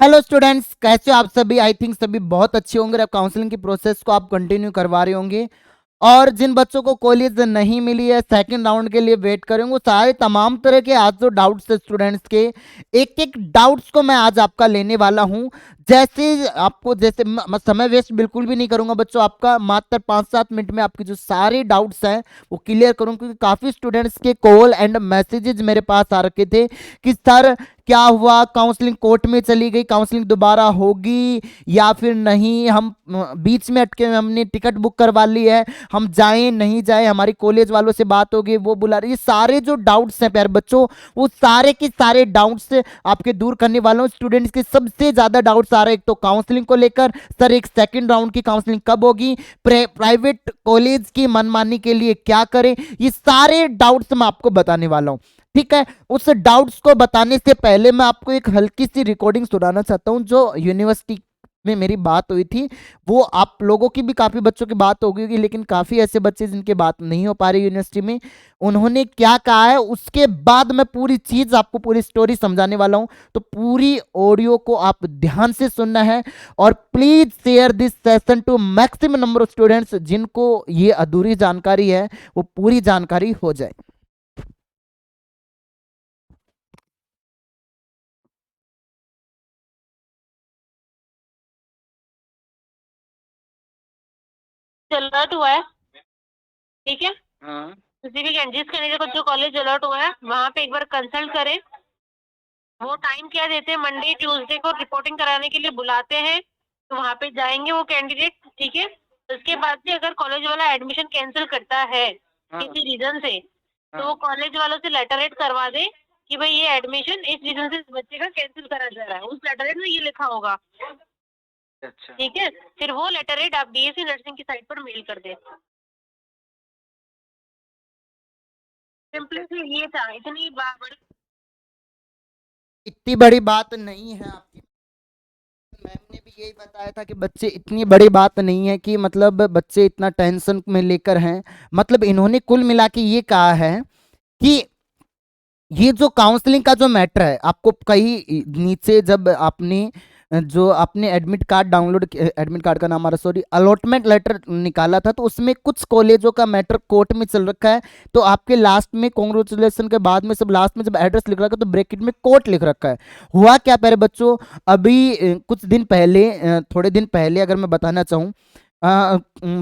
Hello students, कैसे हो आप सभी। आई थिंक सभी बहुत अच्छे होंगे। अब काउंसलिंग की प्रोसेस को आप कंटिन्यू करवा रहे होंगे। और जिन बच्चों को कॉलेज नहीं मिली है, सेकंड राउंड के लिए वेट करेंगे, वो सारे तमाम तरह के आज जो डाउट्स है स्टूडेंट्स के, एक एक डाउट्स को मैं आज आपका लेने वाला हूं। जैसे आपको जैसे मैं समय वेस्ट बिल्कुल भी नहीं करूंगा बच्चों, आपका मात्र 5-7 मिनट में आपके जो सारे डाउट्स हैं वो क्लियर करूंगा, क्योंकि काफी स्टूडेंट्स के कॉल एंड मैसेजेस मेरे पास आ रखे थे कि सर क्या हुआ, काउंसलिंग कोर्ट में चली गई, काउंसलिंग दोबारा होगी या फिर नहीं, हम बीच में अटके, हमने टिकट बुक करवा ली है, हम जाएं नहीं जाएं, हमारी कॉलेज वालों से बात होगी, वो बुला रही। ये सारे जो डाउट्स हैं प्यारे बच्चों, वो सारे के सारे डाउट्स आपके दूर करने वाला हूं। स्टूडेंट्स के सबसे ज्यादा डाउट्स आ रहे हैं एक तो काउंसलिंग को लेकर, सर एक सेकंड राउंड की काउंसलिंग कब होगी, प्राइवेट कॉलेज की मनमानी के लिए क्या करें, ये सारे डाउट्स मैं आपको बताने वाला हूं। ठीक है, उस डाउट्स को बताने से पहले मैं आपको एक हल्की सी रिकॉर्डिंग सुनाना चाहता हूं जो यूनिवर्सिटी में मेरी बात हुई थी। वो आप लोगों की भी, काफी बच्चों की बात हो गई होगी, लेकिन काफी ऐसे बच्चे जिनकी बात नहीं हो पा रही यूनिवर्सिटी में, उन्होंने क्या कहा है उसके बाद मैं पूरी चीज आपको, पूरी स्टोरी समझाने वाला हूं। तो पूरी ऑडियो को आप ध्यान से सुनना है और please share this session to maximum number of students जिनको ये अधूरी जानकारी है वो पूरी जानकारी हो जाए। अलर्ट हुआ है। ठीक है। किसी भी जिस कैंडिडेट को जो कॉलेज अलर्ट हुआ है वहां पे एक बार कंसल्ट करें। वो टाइम क्या देते हैं, मंडे ट्यूसडे को रिपोर्टिंग कराने के लिए बुलाते हैं, तो वहां पे जाएंगे वो कैंडिडेट। ठीक है। उसके बाद से अगर कॉलेज वाला एडमिशन कैंसिल करता है किसी रीजन से, तो वो कॉलेज वालों से लेटर हेड करवा दे कि भाई ये एडमिशन इस रीजन से इस बच्चे का कैंसिल करा जा रहा है। उस लेटर हेड में ये लिखा होगा। अच्छा, ठीक है। फिर वो लेटर हेड आप बीएससी नर्सिंग की साइट पर मेल कर दे। सिंपली ये था, इतनी बड़ी। इतनी बड़ी बात नहीं है आपकी। मैम ने भी यही बताया था कि बच्चे, इतनी बड़ी बात नहीं है कि मतलब बच्चे इतना टेंशन में लेकर हैं। मतलब इन्होंने कुल मिला के ये कहा है कि ये जो काउंसलिंग का जो मैटर है, आपको कहीं नीचे जब आपने जो आपने admit card download, admit card का नाम आ रहा, सॉरी, अलॉटमेंट लेटर निकाला था, तो उसमें कुछ कॉलेजों का मैटर कोर्ट में चल रखा है। तो आपके लास्ट में कॉन्ग्रेचुलेसन के बाद में सब लास्ट में जब एड्रेस लिख रखा है तो ब्रैकेट में कोर्ट लिख रखा है। हुआ क्या प्यारे बच्चों, अभी कुछ दिन पहले, थोड़े दिन पहले अगर मैं बताना चाहूँ,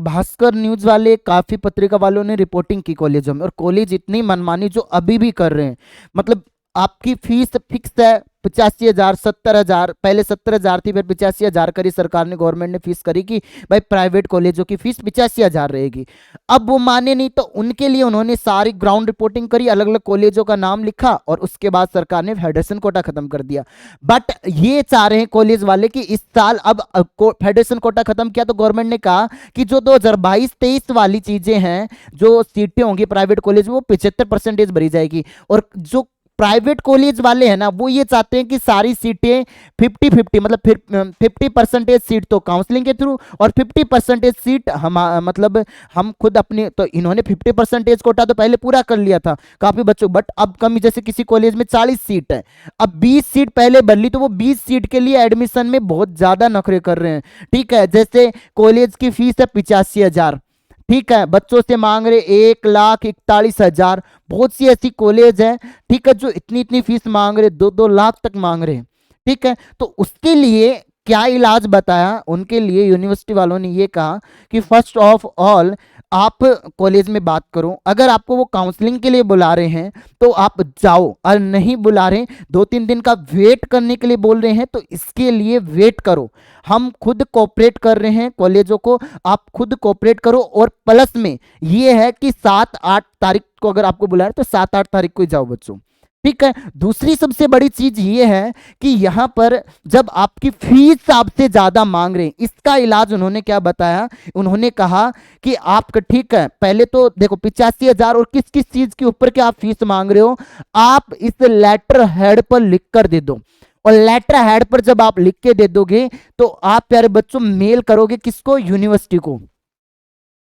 भास्कर न्यूज वाले, काफी पत्रिका वालों ने रिपोर्टिंग की कॉलेजों में, और कॉलेज इतनी मनमानी जो अभी भी कर रहे हैं। मतलब आपकी फीस फिक्स है 85,000, 70,000, पहले 70,000 थी, फिर 85,000 करी सरकार ने, गवर्नमेंट ने फीस करी कि भाई प्राइवेट कॉलेजों की फीस 85,000 रहेगी। अब वो माने नहीं, तो उनके लिए उन्होंने सारी ग्राउंड रिपोर्टिंग करी, अलग अलग कॉलेजों का नाम लिखा, और उसके बाद सरकार ने फेडरेशन कोटा खत्म कर दिया। बट ये चाह रहे हैं कॉलेज वाले कि इस साल अब फेडरेशन कोटा खत्म किया तो गवर्नमेंट ने कहा कि जो 2022-23 वाली चीजें हैं, जो सीटें होंगी प्राइवेट कॉलेज में, वो 75% भरी जाएगी। और जो प्राइवेट कॉलेज वाले हैं ना, वो ये चाहते हैं कि सारी सीटें 50-50, मतलब फिर 50% सीट तो काउंसलिंग के थ्रू और 50% सीट हम, मतलब हम खुद अपने, तो इन्होंने 50% कोटा तो पहले पूरा कर लिया था काफी बच्चों, बट अब कमी, जैसे किसी कॉलेज में 40 सीट है, अब 20 सीट पहले भर ली, तो वो 20 सीट के लिए एडमिशन में बहुत ज्यादा नखरे कर रहे हैं। ठीक है, जैसे कॉलेज की फीस है 85,000, ठीक है, बच्चों से मांग रहे 1,41,000। बहुत सी ऐसी कॉलेज है, ठीक है, जो इतनी इतनी फीस मांग रहे, 2-2 लाख तक मांग रहे हैं। ठीक है, तो उसके लिए क्या इलाज बताया, उनके लिए यूनिवर्सिटी वालों ने ये कहा कि फर्स्ट ऑफ ऑल आप कॉलेज में बात करो, अगर आपको वो काउंसलिंग के लिए बुला रहे हैं तो आप जाओ, और नहीं बुला रहे, 2-3 दिन का वेट करने के लिए बोल रहे हैं, तो इसके लिए वेट करो। हम खुद कोऑपरेट कर रहे हैं कॉलेजों को, आप खुद कोऑपरेट करो। और प्लस में ये है कि 7-8 तारीख को अगर आपको बुलाए तो 7-8 तारीख को ही जाओ बच्चों। ठीक है, दूसरी सबसे बड़ी चीज ये है कि यहां पर जब आपकी फीस आपसे ज्यादा मांग रहे हैं, इसका इलाज उन्होंने क्या बताया, उन्होंने कहा कि आप, ठीक है, पहले तो देखो 85,000 और किस किस चीज के ऊपर के आप फीस मांग रहे हो, आप इस लेटर हेड पर लिख कर दे दो। और लेटर हेड पर जब आप लिख के दे दोगे तो आप प्यारे बच्चों मेल करोगे किसको, यूनिवर्सिटी को।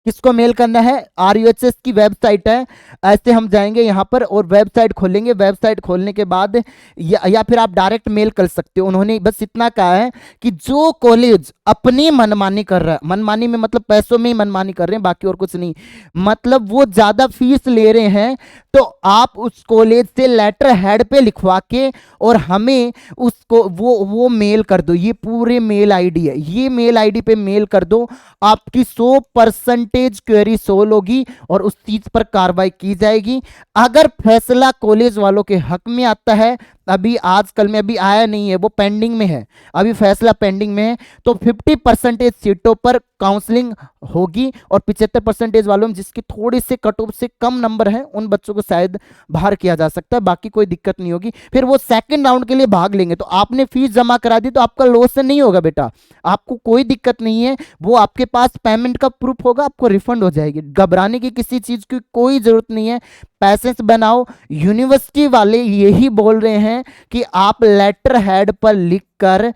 किसको मेल करना है? RUHS की वेबसाइट है, ऐसे हम जाएंगे यहाँ पर और वेबसाइट खोलेंगे। वेबसाइट खोलने के बाद या फिर आप डायरेक्ट मेल कर सकते हो। उन्होंने बस इतना कहा है कि जो कॉलेज अपनी मनमानी कर रहा है, मनमानी में मतलब पैसों में ही मनमानी कर रहे हैं, बाकी और कुछ नहीं, मतलब वो ज्यादा फीस ले रहे हैं, तो आप उस कॉलेज से लेटर हेड पे लिखवा के और हमें उसको वो मेल कर दो। ये पूरे मेल आईडी है, ये मेल आईडी पे मेल कर दो, आपकी 100% क्वेरी सोल्व होगी और उस चीज पर कार्रवाई की जाएगी। अगर फैसला कॉलेज वालों के हक में आता है, अभी आजकल में अभी आया नहीं है, वो पेंडिंग में है, अभी फैसला पेंडिंग में है, तो 50% सीटों पर काउंसलिंग होगी और 75% वालों में जिसकी थोड़ी से कट ऑफ से कम नंबर है उन बच्चों को शायद बाहर किया जा सकता है, बाकी कोई दिक्कत नहीं होगी। फिर वो सेकंड राउंड के लिए भाग लेंगे। तो आपने फीस जमा करा दी तो आपका लॉस नहीं होगा बेटा, आपको कोई दिक्कत नहीं है, वो आपके पास पेमेंट का प्रूफ होगा, आपको रिफंड हो जाएगी। घबराने की किसी चीज की कोई जरूरत नहीं है, पैसेंस बनाओ। यूनिवर्सिटी वाले यही बोल रहे हैं कि आप लेटर हेड पर लिखकर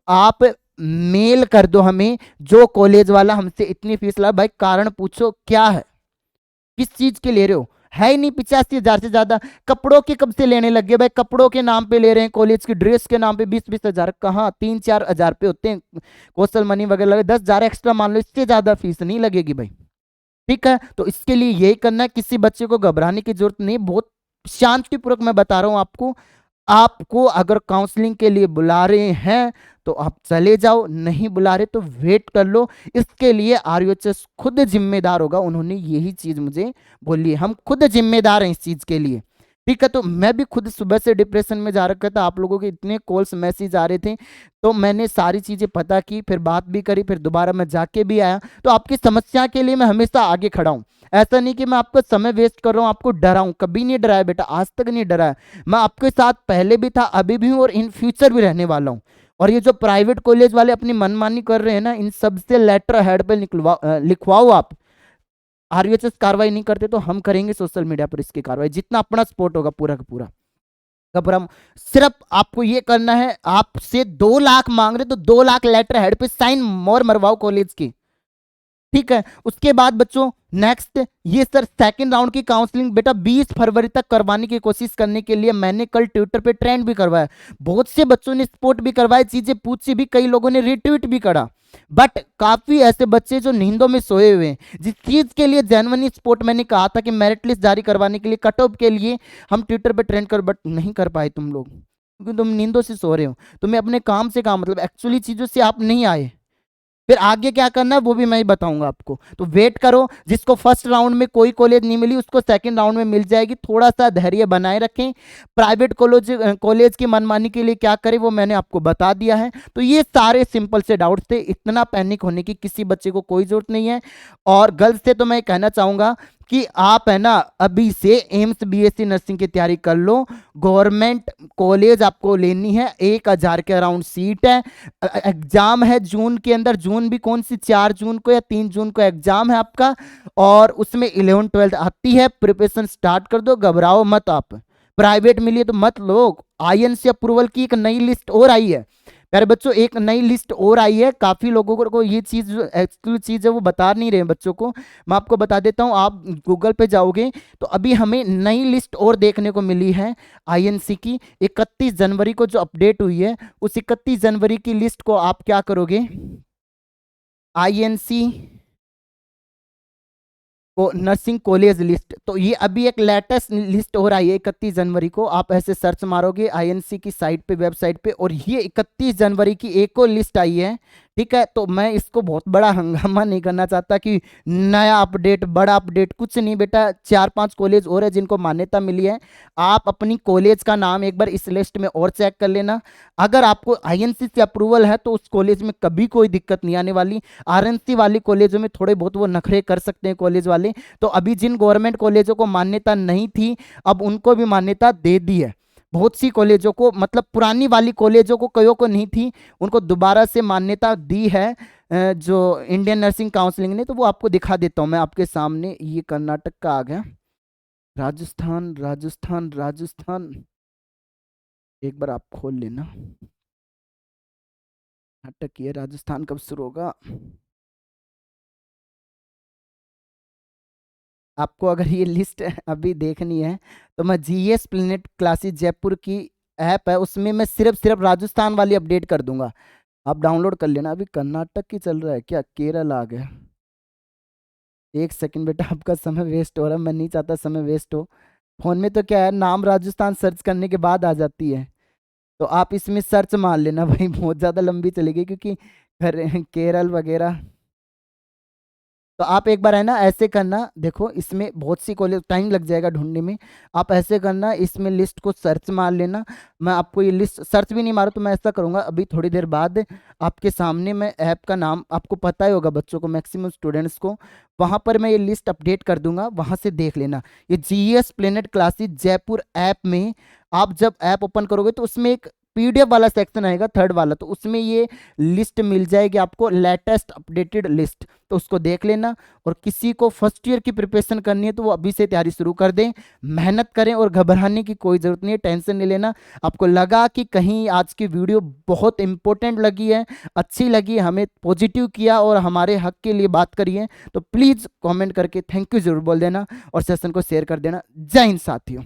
आप मेल कर दो हमें, जो कॉलेज वाला हमसे इतनी फीस ला, भाई कारण पूछो क्या है, किस चीज के ले रहे हो? है ही नहीं 85,000 से ज्यादा। कपड़ों के कब से लेने लग गए भाई? कपड़ों के नाम पे ले रहे हैं, कॉलेज की ड्रेस के नाम पे 20-20 हजार, कहाँ 3-4 हजार पे होते हैं कौशल मनी वगैरह लगे, 10 हजार एक्स्ट्रा मान लो, इससे ज्यादा फीस नहीं लगेगी भाई। ठीक है, तो इसके लिए यही करना है, किसी बच्चे को घबराने की जरूरत नहीं, बहुत शांतिपूर्वक मैं बता रहा हूं आपको। आपको अगर काउंसलिंग के लिए बुला रहे हैं तो आप चले जाओ, नहीं बुला रहे तो वेट कर लो। इसके लिए RUHS खुद जिम्मेदार होगा, उन्होंने यही चीज मुझे बोली है, हम खुद जिम्मेदार हैं इस चीज के लिए। ठीक है, तो मैं भी खुद सुबह से डिप्रेशन में जा रखा था, आप लोगों के इतने कॉल्स मैसेज आ रहे थे, तो मैंने सारी चीजें पता की, फिर बात भी करी, फिर दोबारा मैं जाके भी आया। तो आपकी समस्या के लिए मैं हमेशा आगे खड़ा हूं। ऐसा नहीं कि मैं आपका समय वेस्ट कर रहा हूं, आपको डराऊं, कभी नहीं डराया बेटा, आज तक नहीं डराया। मैं आपके साथ पहले भी था, अभी भी हूं और इन फ्यूचर भी रहने वाला हूं। और ये जो प्राइवेट कॉलेज वाले अपनी मनमानी कर रहे हैं ना, इन सबसे लेटर हेड पे लिखवाओ आप। RUHS कार्रवाई नहीं करते तो हम करेंगे सोशल मीडिया पर इसकी कार्रवाई, जितना अपना सपोर्ट होगा पूरा का पूरा। घबराम, सिर्फ आपको ये करना है, आपसे 2 लाख मांग रहे तो 2 लाख लेटर हेड पे साइन मोर मरवाओ कॉलेज की। ठीक है, उसके बाद बच्चों नेक्स्ट, ये सर सेकंड राउंड की काउंसलिंग बेटा 20 फरवरी तक करवाने की कोशिश करने के लिए मैंने कल ट्विटर पे ट्रेंड भी करवाया, बहुत से बच्चों ने सपोर्ट भी करवाया, चीजें पूछी भी, कई लोगों ने रिट्वीट भी करा। बट काफी ऐसे बच्चे जो नींदों में सोए हुए हैं, जिस चीज के लिए जेन्युइनली सपोर्ट मैंने कहा था कि मेरिट लिस्ट जारी करवाने के लिए, कट ऑफ के लिए हम ट्विटर पे ट्रेंड कर, बट नहीं कर पाए तुम लोग, क्योंकि तुम नींदों से सो रहे हो, तुम्हें अपने काम से काम, मतलब एक्चुअली चीजों से आप नहीं आए। फिर आगे क्या करना है वो भी मैं ही बताऊंगा आपको, तो वेट करो। जिसको फर्स्ट राउंड में कोई कॉलेज नहीं मिली उसको सेकंड राउंड में मिल जाएगी, थोड़ा सा धैर्य बनाए रखें। प्राइवेट कॉलेज कॉलेज की मनमानी के लिए क्या करें वो मैंने आपको बता दिया है। तो ये सारे सिंपल से डाउट्स थे, इतना पैनिक होने की किसी बच्चे को कोई जरूरत नहीं है। और गर्ल्स से तो मैं कहना चाहूंगा कि आप है ना अभी से एम्स BSc नर्सिंग की तैयारी कर लो। गवर्नमेंट कॉलेज आपको लेनी है, 1,000 के अराउंड सीट है, एग्जाम है जून के अंदर, जून भी कौन सी 4 जून को या 3 जून को एग्जाम है आपका, और उसमें 11th-12th आती है, प्रिपरेशन स्टार्ट कर दो, घबराओ मत आप। प्राइवेट मिली है तो मत लो। INC अप्रूवल की एक नई लिस्ट और आई है प्यारे बच्चों, एक नई लिस्ट और आई है, काफी लोगों को ये चीज जो एक्चुअल चीज है वो बता नहीं रहे बच्चों को, मैं आपको बता देता हूँ। आप गूगल पे जाओगे तो अभी हमें नई लिस्ट और देखने को मिली है INC की, 31 जनवरी को जो अपडेट हुई है, उस 31 जनवरी की लिस्ट को आप क्या करोगे, INC को नर्सिंग कॉलेज लिस्ट, तो ये अभी एक लेटेस्ट लिस्ट हो रही है 31 जनवरी को, आप ऐसे सर्च मारोगे INC की साइट पे, वेबसाइट पे, और ये 31 जनवरी की एक और लिस्ट आई है। ठीक है, तो मैं इसको बहुत बड़ा हंगामा नहीं करना चाहता कि नया अपडेट, बड़ा अपडेट, कुछ नहीं बेटा, 4-5 कॉलेज और है जिनको मान्यता मिली है। आप अपनी कॉलेज का नाम एक बार इस लिस्ट में और चेक कर लेना, अगर आपको INC से अप्रूवल है तो उस कॉलेज में कभी कोई दिक्कत नहीं आने वाली। RNC वाली कॉलेजों में थोड़े बहुत वो नखरे कर सकते हैं कॉलेज वाले, तो अभी जिन गवर्नमेंट कॉलेजों को मान्यता नहीं थी अब उनको भी मान्यता दे दी है, बहुत सी कॉलेजों को, मतलब पुरानी वाली कॉलेजों को कईयों को नहीं थी, उनको दोबारा से मान्यता दी है जो इंडियन नर्सिंग काउंसिलिंग ने। तो वो आपको दिखा देता हूँ मैं आपके सामने, ये कर्नाटक का आ गया, राजस्थान राजस्थान राजस्थान, एक बार आप खोल लेना, कर्नाटक ये, राजस्थान कब शुरू होगा, आपको अगर ये लिस्ट अभी देखनी है तो मैं जीएस प्लेनेट क्लासेस जयपुर की ऐप है, उसमें मैं सिर्फ राजस्थान वाली अपडेट कर दूंगा, आप डाउनलोड कर लेना। अभी कर्नाटक की चल रहा है क्या, केरल आ गया। एक सेकंड बेटा, आपका समय वेस्ट हो रहा है, मैं नहीं चाहता समय वेस्ट हो। फोन में तो क्या है, नाम राजस्थान सर्च करने के बाद आ जाती है, तो आप इसमें सर्च मार लेना भाई, बहुत ज़्यादा लंबी चलेगी क्योंकि केरल वगैरह। तो आप एक बार है ना ऐसे करना, देखो इसमें बहुत सी कॉलेज, टाइम लग जाएगा ढूंढने में। आप ऐसे करना, इसमें लिस्ट को सर्च मार लेना। मैं आपको ये लिस्ट सर्च भी नहीं मारा तो मैं ऐसा करूंगा, अभी थोड़ी देर बाद आपके सामने मैं ऐप का नाम, आपको पता ही होगा बच्चों को, मैक्सिमम स्टूडेंट्स को, वहां पर मैं ये लिस्ट अपडेट कर दूंगा, वहां से देख लेना। ये GS planet classes Jaipur app में आप जब ऐप ओपन करोगे तो उसमें एक पीडीएफ वाला सेक्शन आएगा, थर्ड वाला, तो उसमें ये लिस्ट मिल जाएगी आपको, लेटेस्ट अपडेटेड लिस्ट, तो उसको देख लेना। और किसी को फर्स्ट ईयर की प्रिपरेशन करनी है तो वो अभी से तैयारी शुरू कर दें, मेहनत करें, और घबराने की कोई ज़रूरत नहीं है, टेंशन नहीं लेना। आपको लगा कि कहीं आज की वीडियो बहुत इंपॉर्टेंट लगी है, अच्छी लगी, हमें पॉजिटिव किया और हमारे हक के लिए बात करी है, तो प्लीज़ कमेंट करके थैंक यू जरूर बोल देना और सेशन को शेयर कर देना। जय हिंद साथियों।